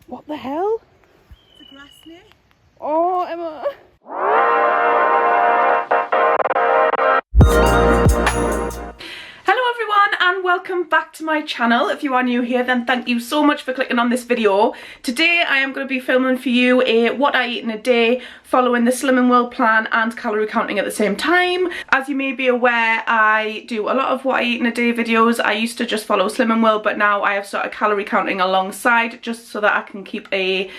What the hell? It's a grass snake. Oh, Emma. Hello everyone and welcome back to my channel. If you are new here, then thank you so much for clicking on this video. Today I am going to be filming for you a what I eat in a day, following the Slimming World plan and calorie counting at the same time. As you may be aware, I do a lot of what I eat in a day videos. I used to just follow Slimming World, but now I have started calorie counting alongside, just so that I can keep a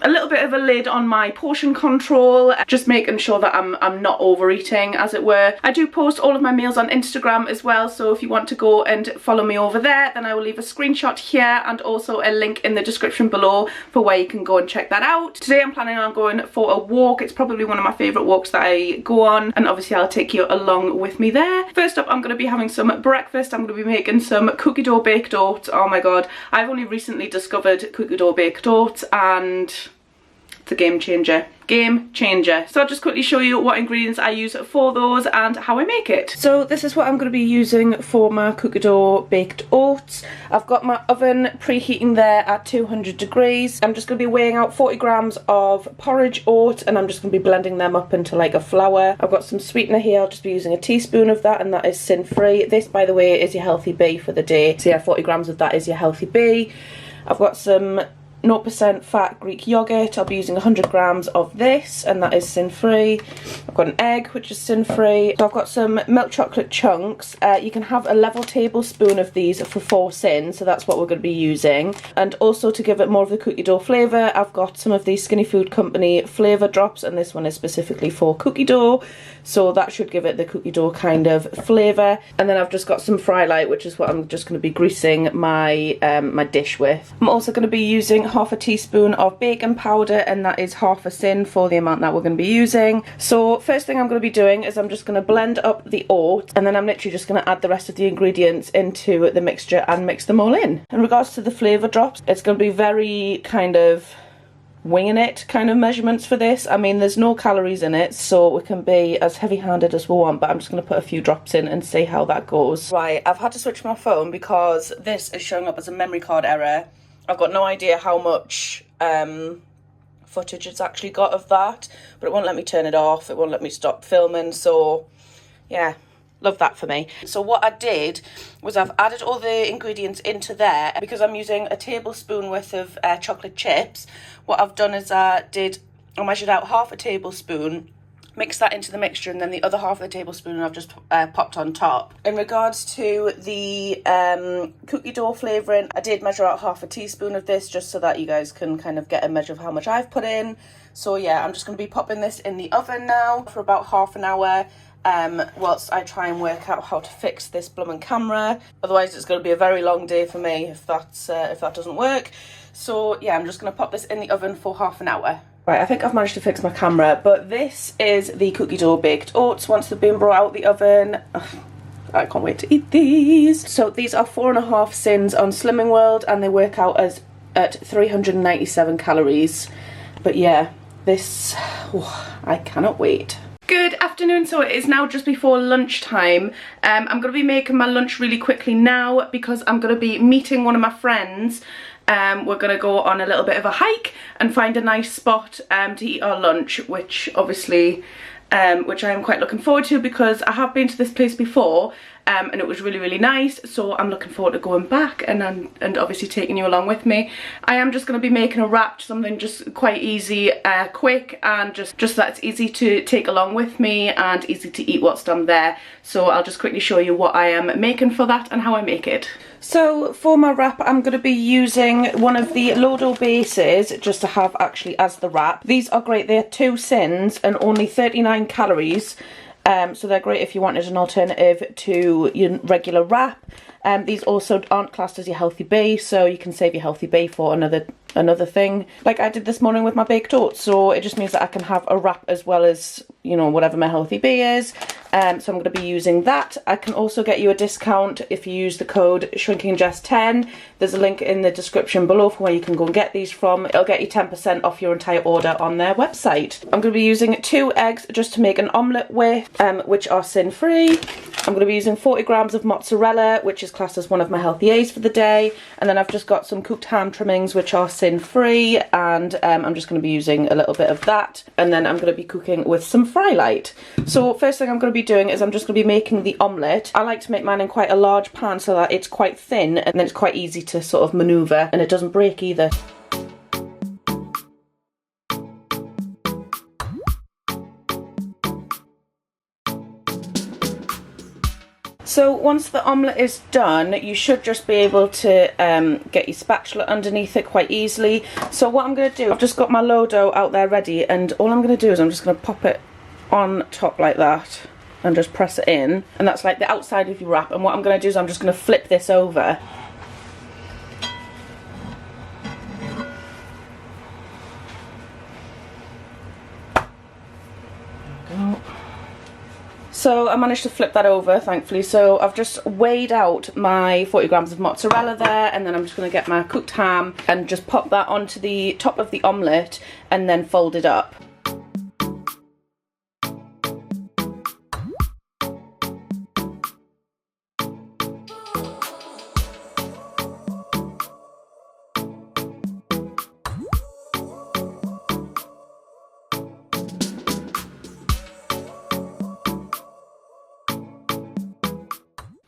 little bit of a lid on my portion control, just making sure that I'm not overeating, as it were. I do post all of my meals on Instagram as well, so if you want to go and follow me over there, then I will leave a screenshot here and also a link in the description below for where you can go and check that out. Today I'm planning on going for a walk. It's probably one of my favourite walks that I go on, and obviously I'll take you along with me there. First up, I'm going to be having some breakfast. I'm going to be making some cookie dough baked oats. Oh my god, I've only recently discovered cookie dough baked oats and it's a game changer. Game changer. So I'll just quickly show you what ingredients I use for those and how I make it. So this is what I'm going to be using for my cookie dough baked oats. I've got my oven preheating there at 200 degrees. I'm just going to be weighing out 40 grams of porridge oats, and I'm just going to be blending them up into like a flour. I've got some sweetener here. I'll just be using a teaspoon of that, and that is sin-free. This, by the way, is your healthy bee for the day. So yeah, 40 grams of that is your healthy bee. I've got some 0% fat Greek yogurt. I'll be using 100 grams of this, and that is sin-free. I've got an egg, which is sin-free. So I've got some milk chocolate chunks. You can have a level tablespoon of these for 4 sins, so that's what we're going to be using. And also, to give it more of the cookie dough flavour, I've got some of these Skinny Food Company flavour drops, and this one is specifically for cookie dough, so that should give it the cookie dough kind of flavour. And then I've just got some Fry Light, which is what I'm just going to be greasing my my dish with. I'm also going to be using half a teaspoon of baking powder, and that is half a sin for the amount that we're going to be using. So first thing I'm going to be doing is I'm just going to blend up the oats, and then I'm literally just going to add the rest of the ingredients into the mixture and mix them all in. In regards to the flavour drops, it's going to be very kind of winging it kind of measurements for this. I mean, there's no calories in it, so we can be as heavy-handed as we want, but I'm just going to put a few drops in and see how that goes. Right, I've had to switch my phone because this is showing up as a memory card error. I've got no idea how much footage it's actually got of that, but it won't let me turn it off, it won't let me stop filming, so yeah, love that for me. So what I did was I've added all the ingredients into there. Because I'm using a tablespoon worth of chocolate chips, what I've done is I measured out half a tablespoon, mixed that into the mixture, and then the other half of the tablespoon I've just popped on top. In regards to the cookie dough flavouring, I did measure out half a teaspoon of this, just so that you guys can kind of get a measure of how much I've put in. So yeah, I'm just going to be popping this in the oven now for about half an hour. Whilst I try and work out how to fix this blooming camera. Otherwise it's going to be a very long day for me if that doesn't work. So yeah, I'm just going to pop this in the oven for half an hour. Right, I think I've managed to fix my camera, but this is the cookie dough baked oats once they've been brought out the oven. I can't wait to eat these. So these are 4.5 sins on Slimming World, and they work out at 397 calories. But yeah, this, I cannot wait. Good afternoon. So it is now just before lunchtime. I'm going to be making my lunch really quickly now because I'm going to be meeting one of my friends. We're going to go on a little bit of a hike and find a nice spot to eat our lunch, which obviously which I am quite looking forward to, because I have been to this place before and it was really, really nice, so I'm looking forward to going back and obviously taking you along with me. I am just going to be making a wrap, something just quite easy, quick, and just so that it's easy to take along with me and easy to eat whilst I'm there. So I'll just quickly show you what I am making for that and how I make it. So for my wrap, I'm going to be using one of the Lodo bases just to have actually as the wrap. These are great. They're 2 sins and only 39 calories. So they're great if you wanted an alternative to your regular wrap. These also aren't classed as your healthy bee, so you can save your healthy bee for another thing, like I did this morning with my baked oats. So it just means that I can have a wrap as well as, you know, whatever my healthy bee is. So I'm going to be using that. I can also get you a discount if you use the code ShrinkingJess10. There's a link in the description below for where you can go and get these from. It'll get you 10% off your entire order on their website. I'm going to be using 2 eggs just to make an omelette with, which are sin-free. I'm going to be using 40 grams of mozzarella, which is classed as one of my healthy A's for the day. And then I've just got some cooked ham trimmings which are sin-free, and I'm just going to be using a little bit of that. And then I'm going to be cooking with some fry light. So first thing I'm going to be doing is I'm just going to be making the omelette. I like to make mine in quite a large pan so that it's quite thin and then it's quite easy to sort of manoeuvre and it doesn't break either. So once the omelette is done, you should just be able to get your spatula underneath it quite easily. So what I'm going to do, I've just got my low dough out there ready, and all I'm going to do is I'm just going to pop it on top like that and just press it in, and that's like the outside of your wrap. And what I'm going to do is I'm just going to flip this over. There we go. So I managed to flip that over, thankfully. So I've just weighed out my 40 grams of mozzarella there, and then I'm just going to get my cooked ham and just pop that onto the top of the omelette and then fold it up.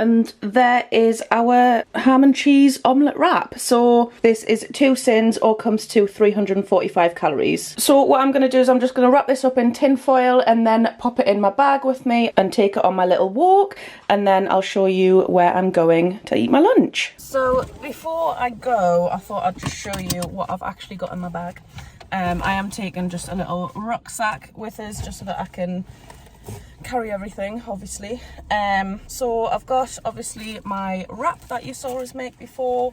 And there is our ham and cheese omelette wrap. So this is 2 sins, or comes to 345 calories. So what I'm going to do is I'm just going to wrap this up in tin foil and then pop it in my bag with me and take it on my little walk, and then I'll show you where I'm going to eat my lunch. So before I go, I thought I'd just show you what I've actually got in my bag. I am taking just a little rucksack with us just so that I can carry everything, obviously. So I've got obviously my wrap that you saw us make before.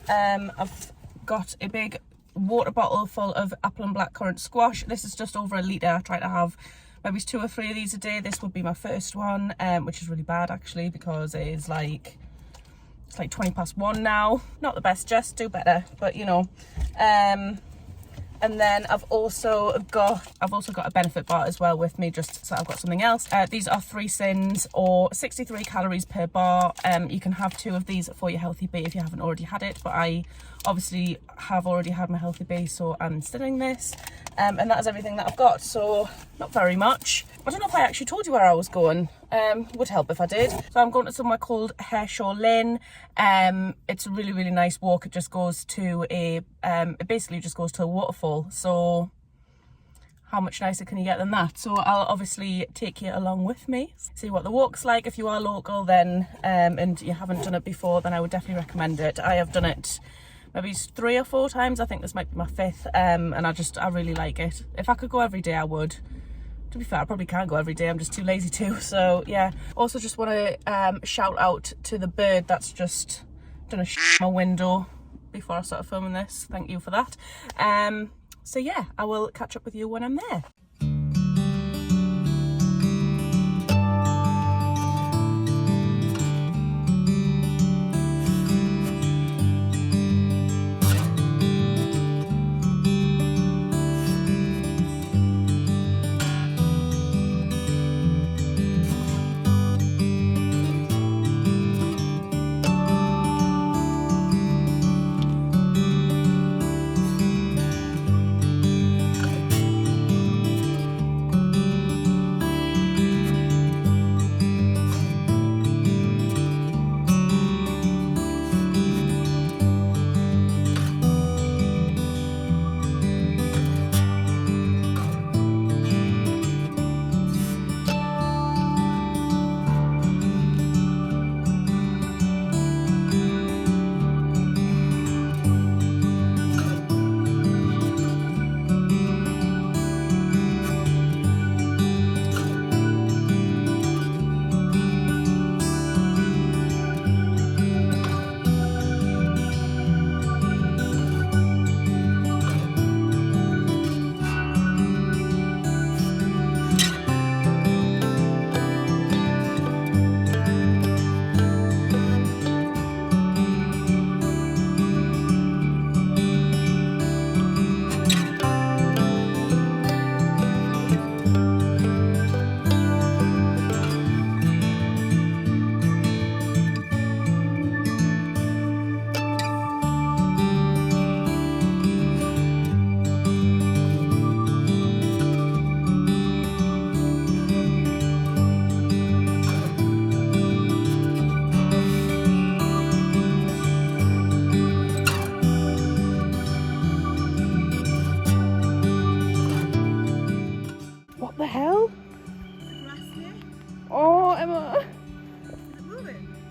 I've got a big water bottle full of apple and blackcurrant squash. This is just over a litre. I try to have maybe 2 or 3 of these a day. This would be my first one, which is really bad actually, because it's like 20 past 1 now. Not the best, just do better, but you know. And then I've also got a benefit bar as well with me, just so I've got something else. These are 3 sins, or 63 calories per bar. You can have 2 of these for your healthy bee if you haven't already had it, but I obviously have already had my healthy bee, so I'm stilling this. And that is everything that I've got, so not very much. I don't know if I actually told you where I was going. Would help if I did. So I'm going to somewhere called Hershore Lynn. It's a really, really nice walk. It just goes to it basically just goes to a waterfall. So how much nicer can you get than that? So I'll obviously take you along with me, see what the walk's like. If you are local then, and you haven't done it before, then I would definitely recommend it. I have done it maybe 3 or 4 times. I think this might be my 5th, and I really like it. If I could go every day, I would. To be fair, I probably can't go every day, I'm just too lazy to, so yeah. Also just want to shout out to the bird that's just done a my window before I started filming this. Thank you for that. So yeah, I will catch up with you when I'm there.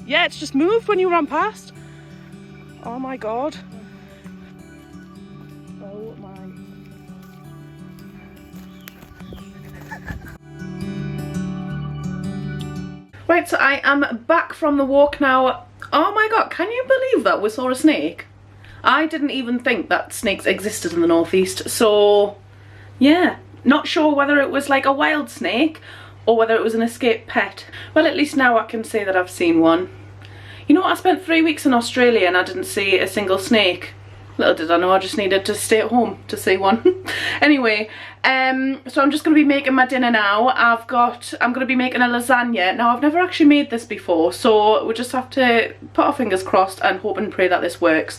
Yeah, it's just moved when you ran past. Oh my god. Oh my. Right, so I am back from the walk now. Oh my god, can you believe that we saw a snake? I didn't even think that snakes existed in the northeast, so yeah. Not sure whether it was like a wild snake or whether it was an escaped pet. Well, at least now I can say that I've seen one. You know what, I spent 3 weeks in Australia and I didn't see a single snake. Little did I know I just needed to stay at home to see one. Anyway, so I'm just going to be making my dinner now. I'm going to be making a lasagna. Now, I've never actually made this before, so we just have to put our fingers crossed and hope and pray that this works.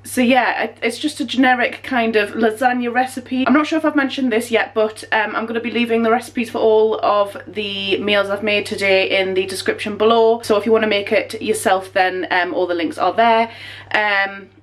So yeah, it's just a generic kind of lasagna recipe. I'm not sure if I've mentioned this yet, but I'm going to be leaving the recipes for all of the meals I've made today in the description below. So if you want to make it yourself, then all the links are there.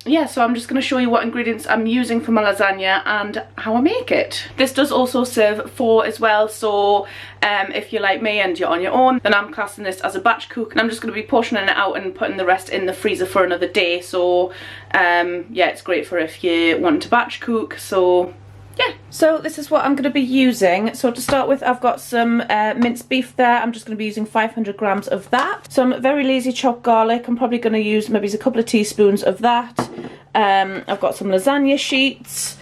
Yeah, so I'm just going to show you what ingredients I'm using for my lasagna and how I make it. This does also serve 4 as well, so if you're like me and you're on your own, then I'm classing this as a batch cook, and I'm just going to be portioning it out and putting the rest in the freezer for another day. So yeah, it's great for if you want to batch cook. So yeah, so this is what I'm going to be using. So to start with, I've got some minced beef there. I'm just going to be using 500 grams of that. Some very lazy chopped garlic. I'm probably going to use maybe a couple of teaspoons of that. I've got some lasagna sheets.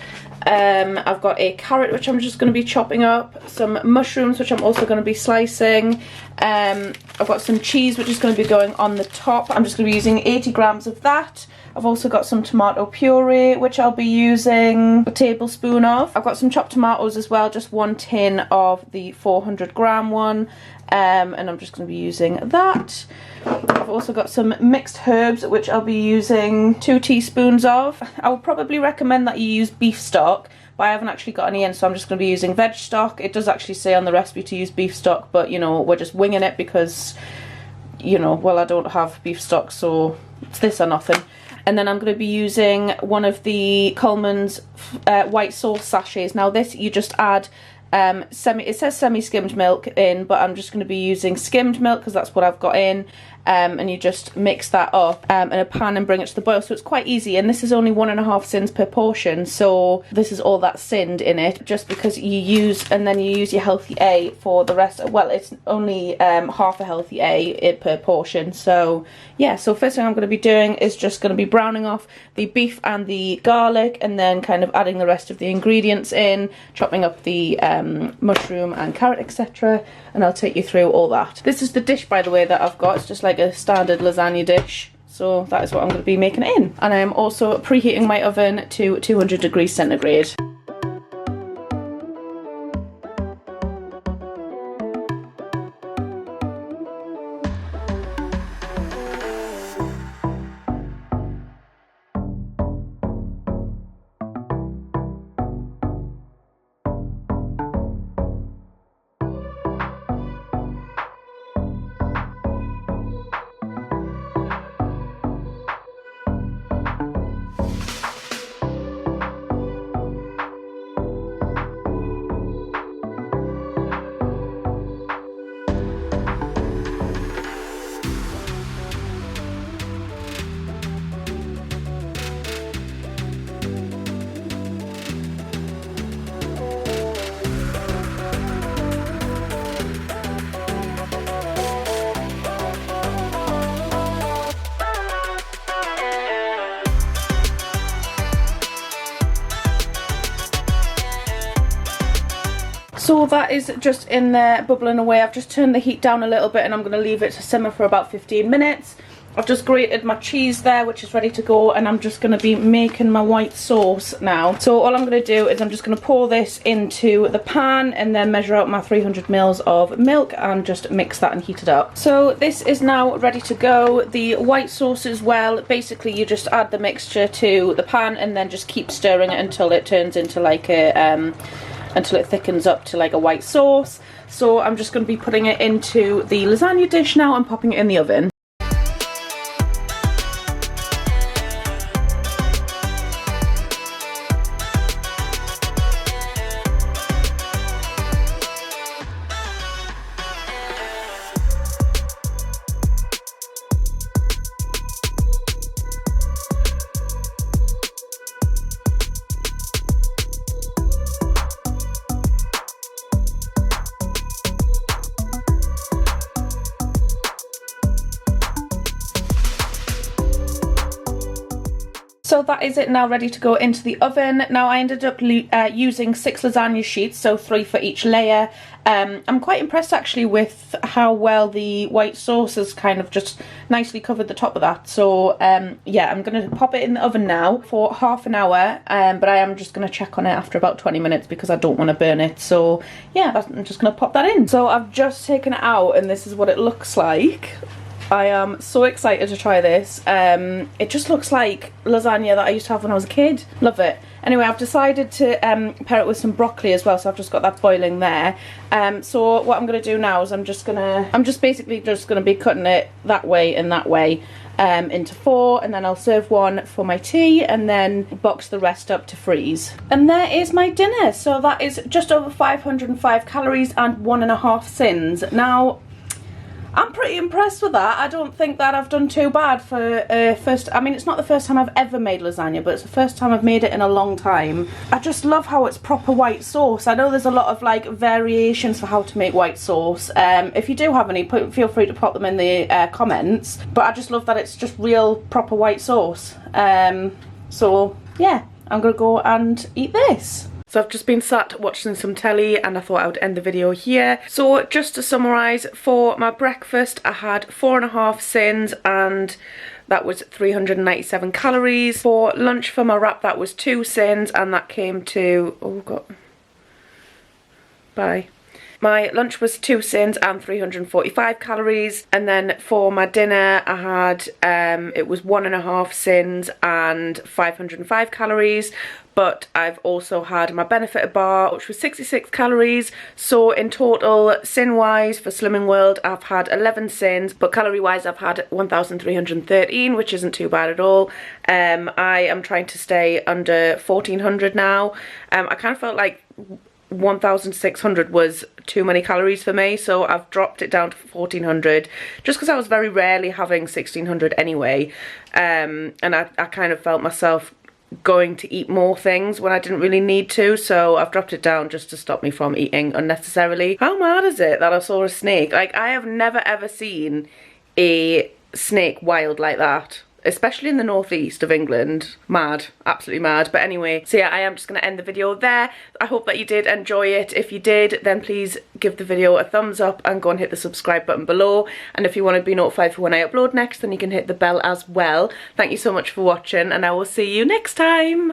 I've got a carrot which I'm just going to be chopping up. Some mushrooms which I'm also going to be slicing. I've got some cheese which is going to be going on the top. I'm just going to be using 80 grams of that. I've also got some tomato puree which I'll be using a tablespoon of. I've got some chopped tomatoes as well, just 1 tin of the 400 gram one, and I'm just going to be using that. I've also got some mixed herbs which I'll be using 2 teaspoons of. I would probably recommend that you use beef stock, but I haven't actually got any in, so I'm just going to be using veg stock. It does actually say on the recipe to use beef stock, but you know, we're just winging it because, you know, well, I don't have beef stock, so it's this or nothing. And then I'm going to be using one of the Coleman's white sauce sachets. Now this, you just add it says semi-skimmed milk in, but I'm just going to be using skimmed milk because that's what I've got in. And you just mix that up in a pan and bring it to the boil, so it's quite easy. And this is only 1.5 sins per portion, so this is all that's sinned in it, just because you use your healthy A for the rest. Well, it's only half a healthy A per portion. So yeah, so first thing I'm going to be doing is just going to be browning off the beef and the garlic, and then kind of adding the rest of the ingredients in, chopping up the mushroom and carrot, etc. And I'll take you through all that. This is the dish, by the way, that I've got. It's just like a standard lasagna dish. So that is what I'm going to be making it in. And I am also preheating my oven to 200 degrees centigrade. So that is just in there bubbling away. I've just turned the heat down a little bit and I'm going to leave it to simmer for about 15 minutes. I've just grated my cheese there, which is ready to go, and I'm just going to be making my white sauce now. So all I'm going to do is I'm just going to pour this into the pan and then measure out my 300 ml of milk and just mix that and heat it up. So this is now ready to go. The white sauce as well, basically you just add the mixture to the pan and then just keep stirring it until it turns into like a until it thickens up to like a white sauce. So I'm just going to be putting it into the lasagna dish now and popping it in the oven. So that is it now, ready to go into the oven. Now I ended up using 6 lasagna sheets, so 3 for each layer. I'm quite impressed actually with how well the white sauce has kind of just nicely covered the top of that. So yeah, I'm going to pop it in the oven now for half an hour, but I am just going to check on it after about 20 minutes because I don't want to burn it. So yeah, I'm just going to pop that in. So I've just taken it out and this is what it looks like. I am so excited to try this. It just looks like lasagna that I used to have when I was a kid. Love it. Anyway, I've decided to pair it with some broccoli as well, so I've just got that boiling there. So what I'm going to do now is I'm basically just going to be cutting it that way and that way into 4, and then I'll serve one for my tea and then box the rest up to freeze. And there is my dinner. So that is just over 505 calories and 1.5 sins. Now, I'm pretty impressed with that. I don't think that I've done too bad for I mean, it's not the first time I've ever made lasagna, but it's the first time I've made it in a long time. I just love how it's proper white sauce. I know there's a lot of like variations for how to make white sauce. If you do have any, feel free to pop them in the comments. But I just love that it's just real proper white sauce. So yeah, I'm gonna go and eat this. So I've just been sat watching some telly and I thought I would end the video here. So just to summarise, for my breakfast I had 4.5 sins and that was 397 calories. For lunch for my wrap that was 2 sins and that came to, oh god, bye. My lunch was 2 sins and 345 calories, and then for my dinner I had it was 1.5 sins and 505 calories. But I've also had my Benefit bar, which was 66 calories. So in total, sin-wise for Slimming World, I've had 11 sins, but calorie-wise, I've had 1,313, which isn't too bad at all. I am trying to stay under 1,400 now. I kind of felt like 1,600 was too many calories for me, so I've dropped it down to 1,400 just because I was very rarely having 1,600 anyway. And I kind of felt myself going to eat more things when I didn't really need to, so I've dropped it down just to stop me from eating unnecessarily. How mad is it that I saw a snake? Like, I have never ever seen a snake wild like that, especially in the northeast of England. Mad, absolutely mad. But anyway, so yeah, I am just going to end the video there. I hope that you did enjoy it. If you did, then please give the video a thumbs up and go and hit the subscribe button below. And if you want to be notified for when I upload next, then you can hit the bell as well. Thank you so much for watching and I will see you next time.